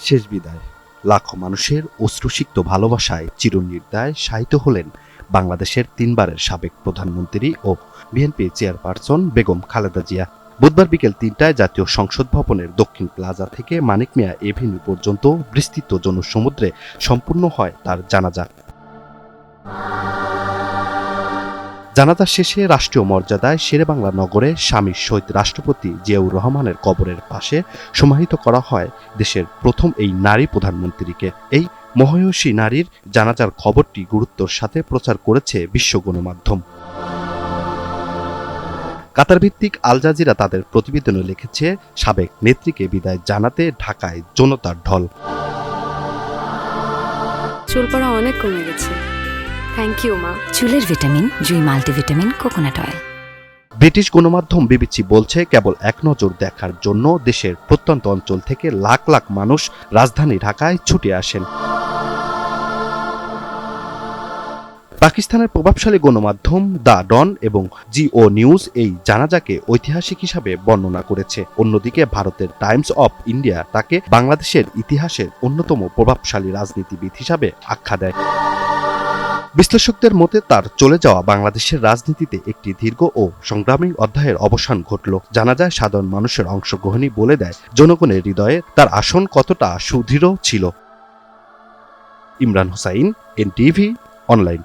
শেষ বিদায়। লাখো মানুষের অশ্রুসিক্ত ভালোবাসায় চিরনির্দায় শায়িত হলেন বাংলাদেশের 3 বারের সাবেক প্রধানমন্ত্রী ও বিএনপি চেয়ারপারসন বেগম খালেদা জিয়া। বুধবার বিকেল 3টায় জাতীয় সংসদ ভবনের দক্ষিণ প্লাজা থেকে মানিক মিয়া এভিনিউ পর্যন্ত বিস্তৃত জনসমুদ্রে সম্পূর্ণ হয় তার জানাজা। জানাজা শেষে রাষ্ট্রীয় মর্যাদায় শেরেবাংলা নগরে স্বামী শহীদ রাষ্ট্রপতি জিয়াউর রহমানের কবরের পাশে সমাহিত করা হয় দেশের প্রথম এই নারী প্রধানমন্ত্রীকে। এই মহীয়সী নারীর জানাজার খবরটি গুরুত্বের সাথে প্রচার করেছে বিশ্ব গণমাধ্যম। কাতার ভিত্তিক আল জাজিরা তাদের প্রতিবেদনে লিখেছে, সাবেক নেত্রীকে বিদায় জানাতে ঢাকায় জনতার ঢল। চুল পড়া অনেক কমে গেছে, থ্যাংক ইউ মা। চুলের ভিটামিন জুই মাল্টিভিটামিন কোকোনাট অয়েল। ব্রিটিশ গণমাধ্যম বিবিসি বলছে, কেবল এক নজর দেখার জন্য দেশের প্রত্যন্ত অঞ্চল থেকে লাখ লাখ মানুষ রাজধানী ঢাকায় ছুটে আসেন। পাকিস্তানের প্রভাবশালী গণমাধ্যম দ্য ডন এবং জিও নিউজ এই জানাজাকে ঐতিহাসিক হিসাবে বর্ণনা করেছে। অন্যদিকে ভারতের টাইমস অফ ইন্ডিয়া তাকে বাংলাদেশের ইতিহাসের অন্যতম প্রভাবশালী রাজনীতিবিদ হিসাবে আখ্যা দেয়। বিশ্লেষকদের মতে তার চলে যাওয়া বাংলাদেশের রাজনীতিতে একটি দীর্ঘ ও সংগ্রামী অধ্যায়ের অবসান ঘটল। জানা যায় সাধারণ মানুষের অংশগ্রহণই বলে দেয় জনগণের হৃদয়ে তার আসন কতটা সুদৃঢ় ছিল। Imran Hossain, NTV online.